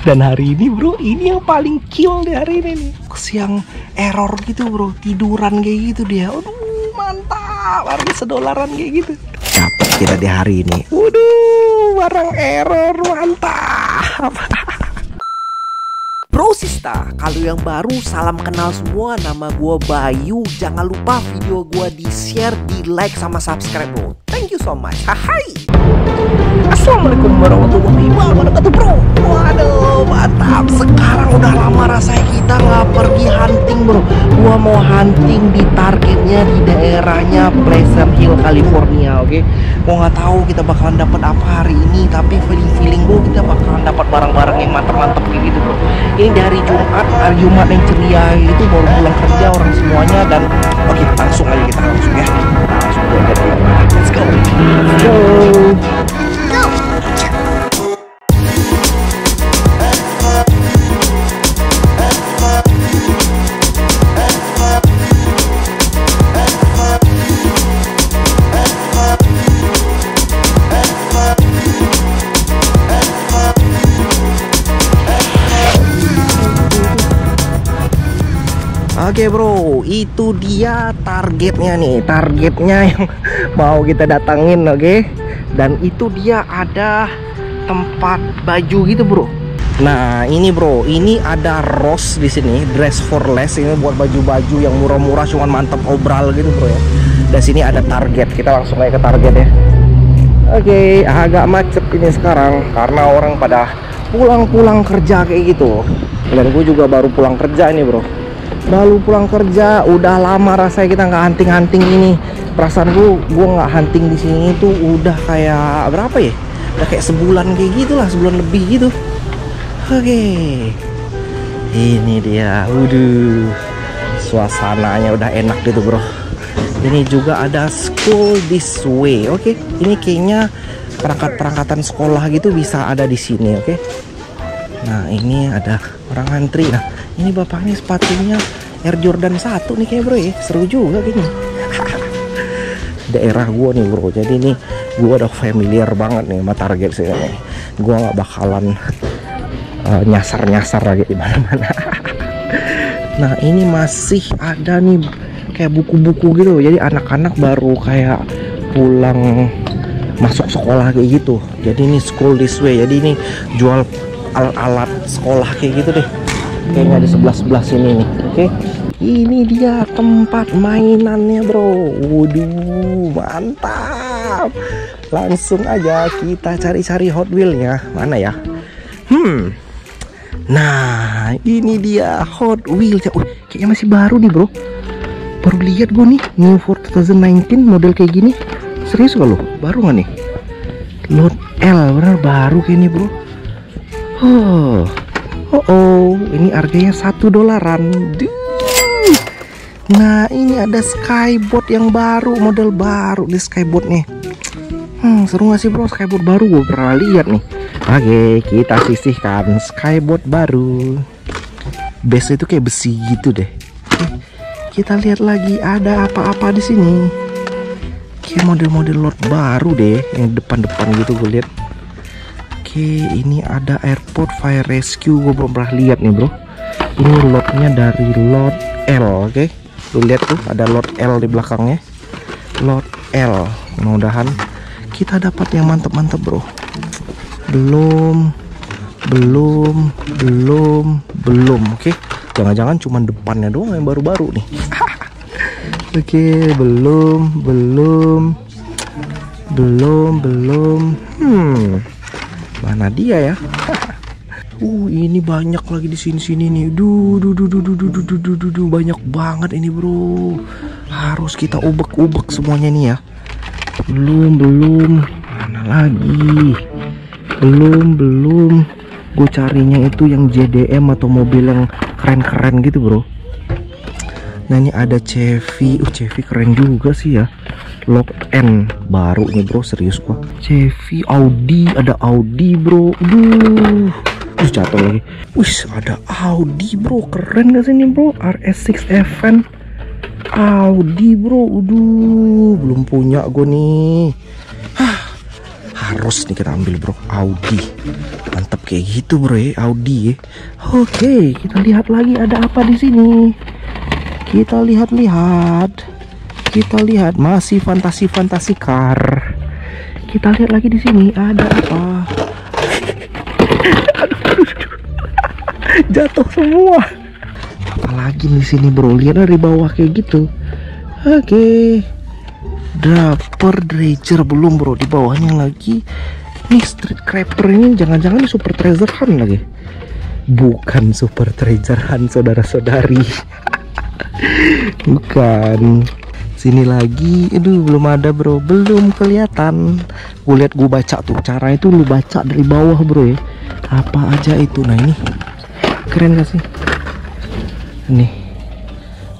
Dan hari ini bro, ini yang paling kill di hari ini nih. Yang error gitu bro, tiduran kayak gitu dia. Aduh mantap, harga $1 kayak gitu. Dapat kita di hari ini. Waduh, barang error mantap. Bro Sista, kalau yang baru salam kenal semua, nama gua Bayu. Jangan lupa video gua di share, di like sama subscribe bro. Thank you so much. Hai. Assalamualaikum warahmatullahi wabarakatuh bro. Waduh mantap. Sekarang udah lama rasanya kita nggak pergi hunting bro. Gua mau hunting di targetnya di daerahnya Pleasant Hill California. Oke. Gua nggak tahu kita bakalan dapat apa hari ini, tapi feeling gua kita bakalan dapat barang-barang yang mantap-mantap gitu bro. Ini dari hari Jumat yang ceria itu, baru pulang kerja orang semuanya. Dan oke, langsung aja kita langsung ya. Langsung aja. Let's go. Let's go. Oke bro, itu dia targetnya nih, targetnya yang mau kita datangin, oke? Dan itu dia ada tempat baju gitu bro. Nah ini bro, ini ada Ross di sini, dress for less. Ini buat baju-baju yang murah-murah, cuman mantap obral gitu bro ya. Dan sini ada target, kita langsung aja ke target ya. Oke, agak macet ini sekarang karena orang pada pulang-pulang kerja kayak gitu. Dan gue juga baru pulang kerja ini bro. Baru pulang kerja, udah lama rasanya kita nggak hunting-hunting ini. Perasaan gue nggak hunting di sini tuh udah kayak berapa ya? Udah kayak sebulan kayak gitulah, sebulan lebih gitu. Oke, ini dia. Waduh, suasananya udah enak gitu bro. Ini juga ada school this way. Oke, ini kayaknya perangkat-perangkatan sekolah gitu bisa ada di sini. Oke. Nah ini ada orang antri. Nah ini bapaknya sepatunya Air Jordan 1 nih kayak bro ya. Seru juga kayaknya. Daerah gua nih bro. Jadi nih gua udah familiar banget nih sama target sih nih. Gua nggak bakalan nyasar-nyasar lagi di mana-mana. Nah ini masih ada nih kayak buku-buku gitu. Jadi anak-anak baru kayak pulang masuk sekolah kayak gitu. Jadi ini school this way. Jadi ini jual alat-alat sekolah kayak gitu deh. Kayaknya di sebelah sini nih. Oke. Ini dia tempat mainannya bro. Waduh mantap. Langsung aja kita cari-cari Hot Wheels-nya. Mana ya? Nah ini dia Hot Wheels-nya. Kayaknya masih baru nih bro. Baru lihat gue nih, New for 2019 model kayak gini. Serius gak lo? Baru gak nih? Lot L, bener baru kayak ini bro. Ini harganya $1. Nah ini ada skyboard yang baru, model baru nih skyboard nih. Seru gak sih bro skyboard baru? Gue pernah lihat nih. Oke, kita sisihkan skyboard baru. Base itu kayak besi gitu deh. Kita lihat lagi ada apa-apa di sini. Kayak model-model lot baru deh, yang depan-depan gitu gue lihat. Oke, ini ada Airport Fire Rescue, gue belum pernah lihat nih bro. Ini lotnya dari lot L, oke. Lu lihat tuh ada lot L di belakangnya. Lot L, mudah-mudahan kita dapat yang mantep-mantep bro. Belum, oke. Jangan-jangan cuma depannya doang yang baru-baru nih. Oke, belum. Mana dia ya? Ini banyak lagi di sini nih. Banyak banget ini bro. Harus kita ubek-ubek semuanya nih ya. Belum. Mana lagi? Belum. Gue carinya itu yang JDM atau mobil yang keren-keren gitu bro. Nah ini ada Chevy. Chevy keren juga sih ya. Lock N baru nih bro, serius gua. Chevy, Audi, ada Audi bro. Jatuh lagi. Wih, ada Audi bro, keren gak sih nih bro? RS6 Event Audi bro. Belum punya gue nih. harus nih kita ambil bro. Audi, mantap kayak gitu bro ya, Audi ya. Oke, kita lihat lagi ada apa di sini. Kita lihat masih fantasi car. Kita lihat lagi di sini ada apa. Jatuh semua. Apalagi di sini bro, lihat dari bawah kayak gitu. Oke. Draper Dredger belum bro, di bawahnya lagi nih Street Crapper ini. Jangan-jangan ini Super Treasure Hunt lagi. Bukan Super Treasure Hunt saudara-saudari. Bukan. Sini lagi, aduh belum ada bro, belum kelihatan. Gue lihat, gue baca tuh, cara itu lu baca dari bawah bro ya. Apa aja itu. Nah ini keren gak sih? Nih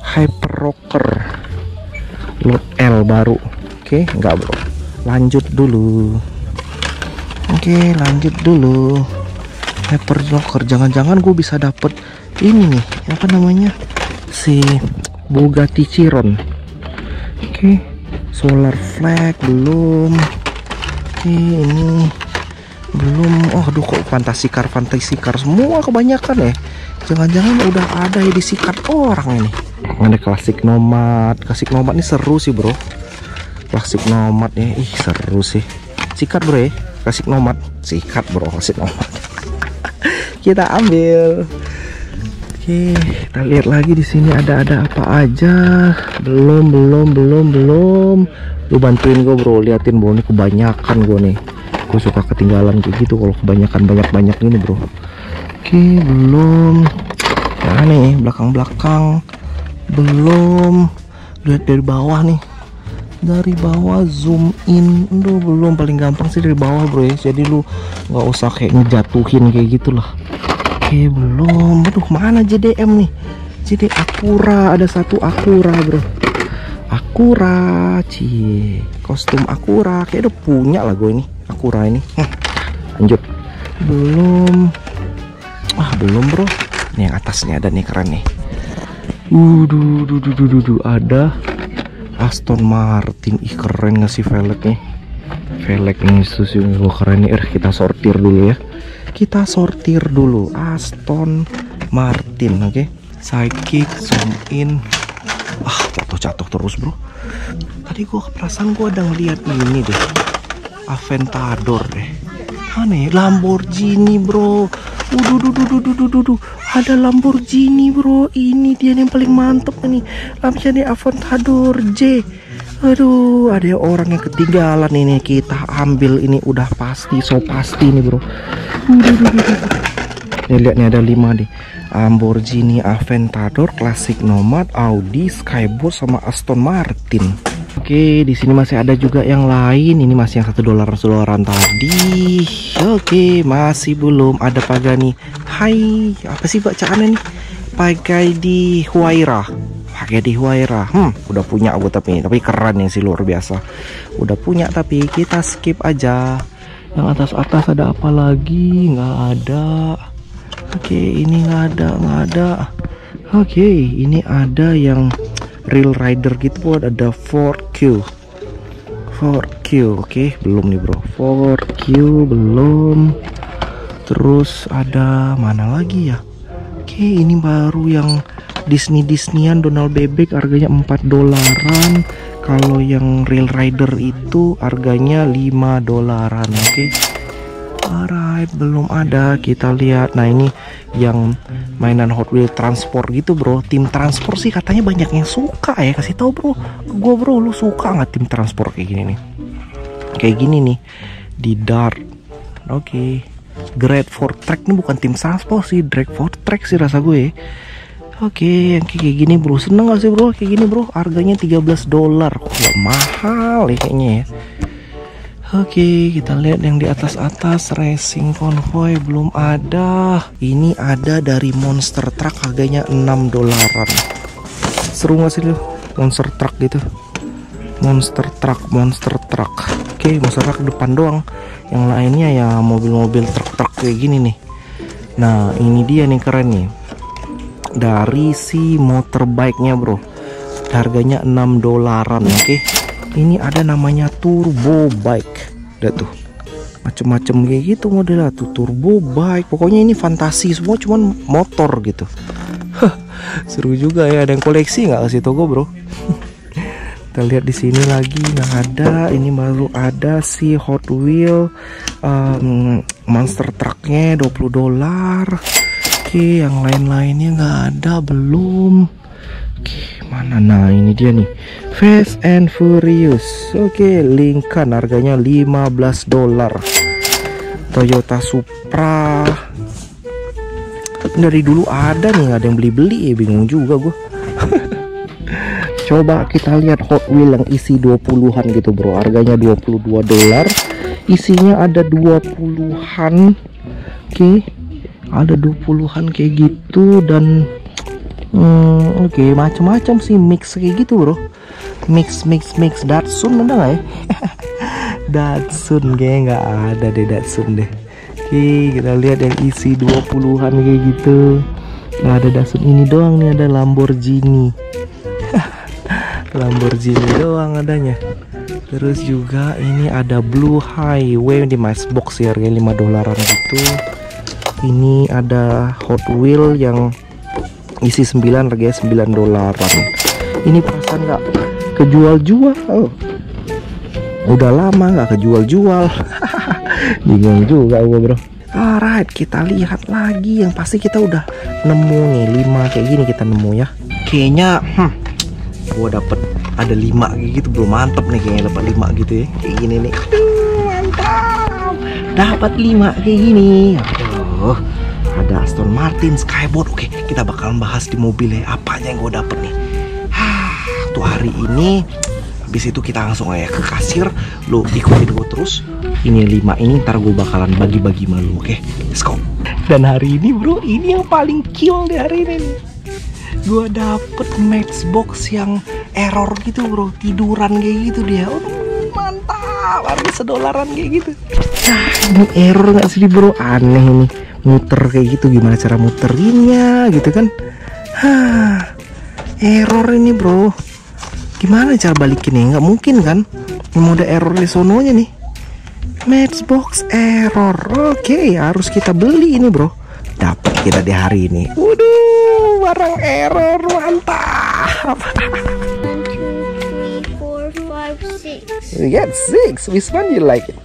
Hyper Rocker Lot L baru. Oke, enggak bro, lanjut dulu. Oke, lanjut dulu. Hyper Rocker, jangan-jangan gue bisa dapet ini nih, apa namanya, si Bugatti Chiron. Oke, Solar Flag belum. Oke, ini belum. Oh aduh, kok fantasi car semua kebanyakan ya. Jangan-jangan udah ada edisi card orang ini. Ada Classic Nomad. Classic Nomad ini seru sih bro. Classic Nomad ya, ih seru sih. Sikat bro ya, Classic Nomad. Sikat bro, Classic Nomad. Kita ambil. Oke, kita lihat lagi di sini ada apa aja. Belum. Lu bantuin gue bro, liatin bro, ini kebanyakan gue nih. Gue suka ketinggalan kayak gitu kalau kebanyakan banyak ini bro. Oke, belum. Nah nih belakang belum. Lihat dari bawah nih, dari bawah zoom in. Aduh, belum. Paling gampang sih dari bawah bro ya, jadi lu nggak usah kayak ngejatuhin kayak gitulah. Oke, belum. Aduh, mana JDM nih? JD Acura, ada satu Acura bro. Acura, kostum Acura, kayak udah punya lah gue ini Acura ini. Lanjut. Belum bro. Nih yang atasnya ada nih, keren nih. Ada Aston Martin. Ih keren gak sih velgnya? Velgnya itu sih gue keren nih. Kita sortir dulu ya. Aston Martin. Oke. Sidekick, zoom in. Jatuh terus bro. Tadi perasaan gue ada ngeliat ini deh, Aventador deh. Aneh, Lamborghini bro. Ada Lamborghini bro. Ini dia yang paling mantep nih, Lamborghini Aventador J. Aduh, ada orang yang ketinggalan ini. Kita ambil ini, udah pasti, so pasti nih bro. Nih lihat nih, ada 5 nih. Lamborghini Aventador, Classic Nomad, Audi, Skyboard, sama Aston Martin. Oke, di sini masih ada juga yang lain. Ini masih yang $1 tadi. Oke, masih belum ada Pagani. Hai, apa sih bacaannya nih? Pagani Huayra. Udah punya aku tapi keren ya sih, luar biasa. Udah punya tapi kita skip aja. Yang atas ada apa lagi? Nggak ada. Oke, ini nggak ada. Oke, ini ada yang Real Rider gitu, ada 4Q. Oke, belum nih bro. 4Q belum. Terus ada mana lagi ya? Oke, ini baru yang Disneyan Donald Bebek, harganya $4. Kalau yang Real Rider itu harganya $5. Oke. Alright, belum ada. Kita lihat. Nah ini yang mainan Hot Wheels transport gitu bro. Tim transport sih katanya banyak yang suka ya. Kasih tahu bro, gue bro, lu suka nggak tim transport kayak gini nih? Kayak gini nih di Dart. Oke. Great for Track ini bukan tim transport sih, Drag for Track sih rasa gue. Oke, yang kayak gini bro, seneng gak sih bro? Kayak gini bro, harganya $13. Kok mahal ya kayaknya ya. Oke, kita lihat yang di atas Racing Convoy belum ada. Ini ada dari Monster Truck, harganya $6. Seru gak sih lu Monster Truck gitu? Monster Truck. Oke, Monster Truck depan doang. Yang lainnya ya mobil-mobil truk kayak gini nih. Nah ini dia nih, keren nih. Dari si motorbike-nya bro, harganya $6. Oke. Ini ada namanya Turbo Bike. Udah tuh, macem-macem kayak gitu modelnya tuh, turbo bike, pokoknya ini fantasi semua, cuman motor gitu. Seru juga ya. Ada yang koleksi nggak kasih toko bro? Kita lihat di sini lagi nggak ada. Ini baru ada si Hot Wheel monster trucknya $20. Oke, yang lain-lainnya nggak ada belum. Oke, mana? Nah ini dia nih, Fast and Furious. Oke, Lincoln harganya $15. Toyota Supra dari dulu ada nih, nggak ada yang beli-beli ya, bingung juga gue. Coba kita lihat Hot Wheel yang isi 20-an gitu bro, harganya $22. Isinya ada 20-an. Oke, ada 20-an kayak gitu. Dan oke, macam-macam sih, mix kayak gitu bro. Mix Datsun ada nggak ya? Datsun kayaknya nggak ada deh, Datsun deh. Oke, kita lihat yang isi 20-an kayak gitu. Nggak ada Datsun, ini doang nih, ada Lamborghini. Lamborghini doang adanya. Terus juga ini ada Blue Highway di Matchbox ya, harganya $5 gitu. Ini ada Hot Wheel yang isi 9, harganya $9. Ini perasaan nggak kejual-jual. Oh, udah lama nggak kejual-jual. Bingung juga gue bro. Alright, kita lihat lagi. Yang pasti kita udah nemu nih 5 kayak gini, kita nemu ya. Kayaknya gue dapet ada 5 kayak gitu bro. Mantep nih kayaknya dapat 5 gitu ya, kayak gini nih. Aduh, mantap. Dapat 5 kayak gini. Aduh, ada Aston Martin Skyboard. Oke, kita bakalan bahas di mobil ya, apanya yang gue dapet nih. Tuh hari ini. Habis itu kita langsung aja ke kasir. Lo ikutin gue terus. Ini 5 ini ntar gue bakalan bagi-bagi sama lo. Oke, let's go. Dan hari ini bro, ini yang paling kill di hari ini nih. Gue dapet Matchbox yang error gitu bro, tiduran kayak gitu dia. Aduh, mantap, harga $1 kayak gitu. Nah, ini error nggak sih bro? Aneh ini, muter kayak gitu, gimana cara muterinnya gitu kan? Error ini bro. Gimana cara balikinnya? Nggak mungkin kan? Mau ada error di sononya nih. Matchbox error. Oke, harus kita beli ini bro. Dapat kita di hari ini. Waduh, barang error, mantap. 1, 2, 3, 4, 5, 6. We get 6. Which one you like it?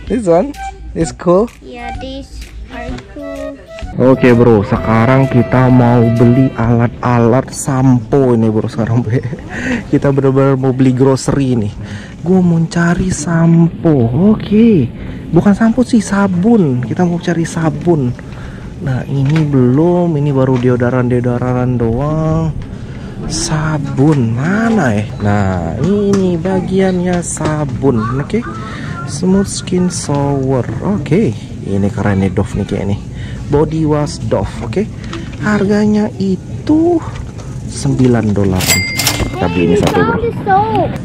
This one? This cool? Yeah, these are cool. Oke bro, sekarang kita mau beli alat-alat sampo ini bro. Sekarang kita benar-benar mau beli grocery nih. Gue mau cari sampo. Oke, bukan sampo sih, sabun. Kita mau cari sabun. Nah ini belum, ini baru deodoran doang. Sabun mana ya? Nah ini bagiannya sabun. Oke, Smooth Skin Shower. Oke, ini keren nih, Dove nih kayak nih. Body wash Dove. Oke, harganya itu $9. Kita beli ini satu bro.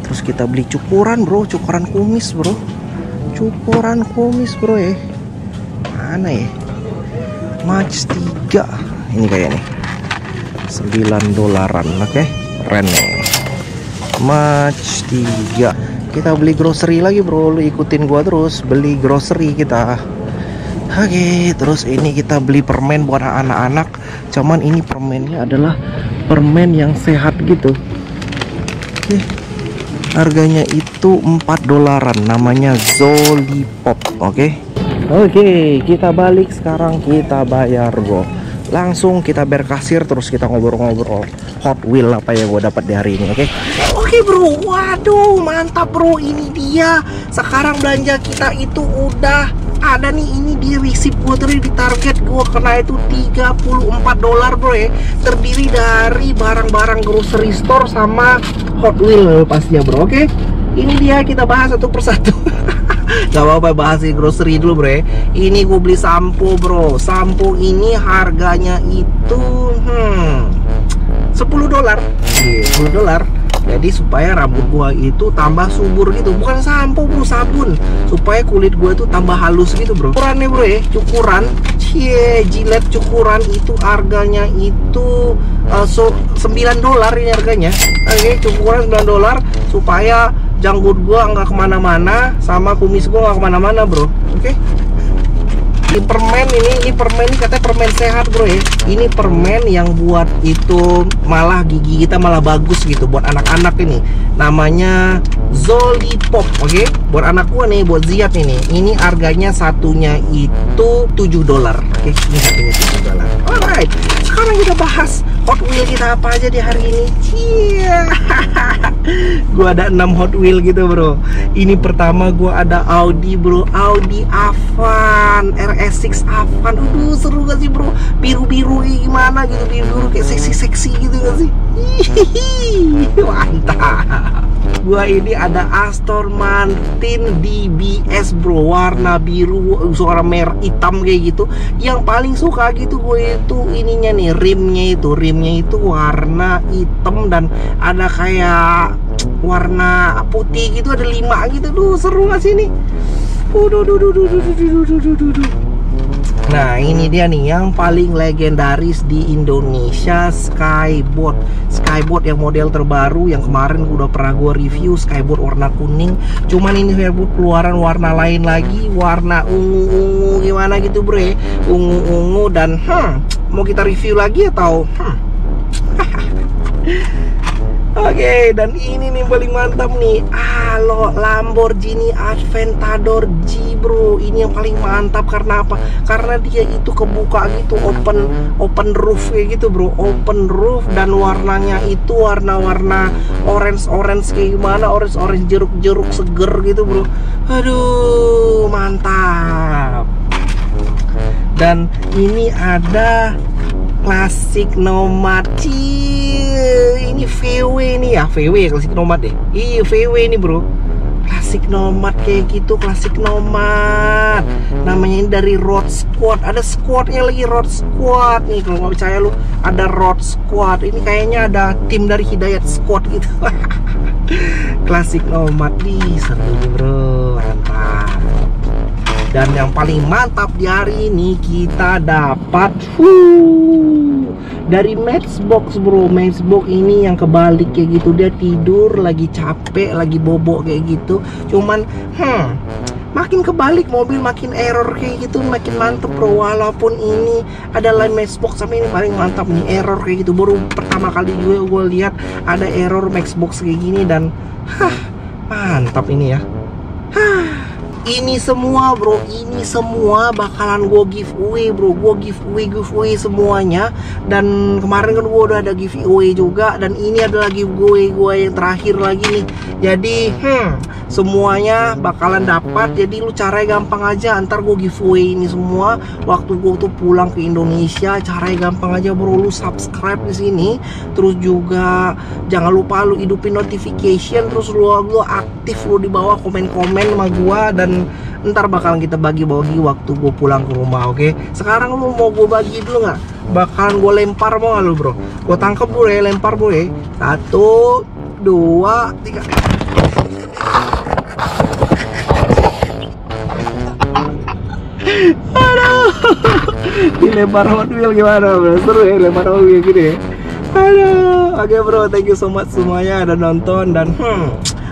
Terus kita beli cukuran bro, cukuran kumis bro. Cukuran kumis bro ya. Mana ya? Match 3. Ini kayaknya $9. Oke, keren nih. Match 3. Kita beli grocery lagi bro. Lu ikutin gua terus, beli grocery kita. Oke, terus ini kita beli permen buat anak-anak. Cuman ini permennya adalah permen yang sehat gitu. Oke, harganya itu $4. Namanya Zolipop. Oke, kita balik sekarang, kita bayar bro. Langsung kita bayar kasir, terus kita ngobrol-ngobrol Hot Wheel apa yang gue dapat di hari ini. Oke bro, waduh mantap bro. Ini dia, sekarang belanja kita itu udah ada nih. Ini di receipt gue tadi, di target gue kena itu $34 bro ya. Terdiri dari barang-barang grocery store sama Hot Wheel pastinya bro. Oke, ini dia, kita bahas satu persatu. Gak apa-apa, bahas di grocery dulu bro ya. Ini gue beli sampo bro. Sampo ini harganya itu $10. $10. Jadi supaya rambut gua itu tambah subur gitu. Bukan sampo bro, sabun. Supaya kulit gua itu tambah halus gitu bro. Cukurannya bro ya, cukuran Gillette cukuran itu harganya itu $9 ini harganya. Oke, cukuran $9 supaya janggut gua nggak kemana-mana, sama kumis gua nggak kemana-mana bro. Oke. Ini permen ini permen ini katanya permen sehat bro ya. Ini permen yang buat itu malah gigi kita malah bagus gitu buat anak-anak ini. Namanya Zolipop, oke? Buat anak gua nih, buat Ziyad ini. Ini harganya satunya itu $7. Oke, ini harganya $7. Alright, sekarang kita bahas Hot Wheel kita apa aja di hari ini. Cia. Gua ada 6 Hot Wheel gitu bro. Ini pertama gua ada Audi bro, Audi Avan RS6 Avan. Seru gak sih bro? Biru-biru gimana gitu, biru-biru kayak seksi-seksi gitu gak sih? Mantap. Gua ini ada Aston Martin DBS bro, warna biru, suara merah hitam kayak gitu. Yang paling suka gitu gue itu ininya nih, rimnya itu warna hitam dan ada kayak warna putih gitu, ada 5 gitu. Seru gak sih nih? Nah ini dia nih yang paling legendaris di Indonesia, Skyboard. Skyboard yang model terbaru yang kemarin udah pernah gue review, Skyboard warna kuning. Cuman ini Skyboard keluaran warna lain lagi, warna ungu-ungu gimana gitu bro ya. Ungu-ungu dan mau kita review lagi atau Oke, dan ini nih paling mantap nih, Lamborghini Aventador G bro. Ini yang paling mantap karena apa? Karena dia itu kebuka gitu, open roof kayak gitu bro, open roof dan warnanya itu warna-warna orange kayak gimana, orange jeruk seger gitu bro. Aduh, mantap. Dan ini ada Classic Nomad. Ini VW nih ya, VW Classic Nomad deh. Iya VW nih bro, Classic Nomad kayak gitu, Classic Nomad. Namanya ini dari Road Squad. Ada squadnya lagi, Road Squad nih. Kalau nggak percaya lu, ada Road Squad. Ini kayaknya ada tim dari Hidayat Squad gitu. Classic Nomad nih, seru bro, mantap. Dan yang paling mantap di hari ini kita dapat dari Matchbox bro. Matchbox ini yang kebalik kayak gitu, dia tidur lagi capek, lagi bobok kayak gitu. Cuman makin kebalik mobil makin error kayak gitu, makin mantep bro. Walaupun ini adalah Matchbox, tapi ini paling mantap nih, error kayak gitu. Baru pertama kali gue lihat ada error Matchbox kayak gini dan mantap ini ya. Ini semua bro, ini semua bakalan gue giveaway bro. Gue giveaway semuanya. Dan kemarin kan gue udah ada giveaway juga, dan ini adalah giveaway gue yang terakhir lagi nih. Jadi semuanya bakalan dapat. Jadi lu caranya gampang aja, ntar gue giveaway ini semua waktu gue tuh pulang ke Indonesia. Caranya gampang aja bro, lu subscribe di sini, terus juga jangan lupa lu hidupin notification, terus lu aktif lu di bawah komen-komen sama gue, dan ntar bakalan kita bagi-bagi waktu gue pulang ke rumah. Oke, sekarang lu mau gue bagi dulu nggak? Bakalan gue lempar, mau nggak lu bro? Gue tangkap bro ya, lempar bro ya. 1, 2, 3. Aduh, dilempar Hot Wheel gimana bro? Seru ya lempar Hot Wheel gitu ya. Aduh, oke bro, thank you so much semuanya ada nonton, dan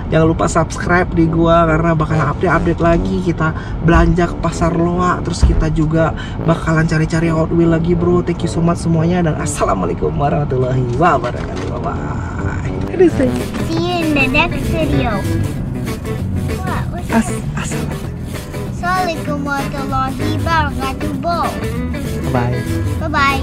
jangan lupa subscribe di gua karena bakalan update lagi. Kita belanja ke pasar Loa, terus kita juga bakalan cari-cari Hot Wheel lagi bro. Thank you so much semuanya, dan assalamualaikum warahmatullahi wabarakatuh. Bye bye. See you in the next video. Assalamualaikum warahmatullahi wabarakatuh. Bye Bye bye.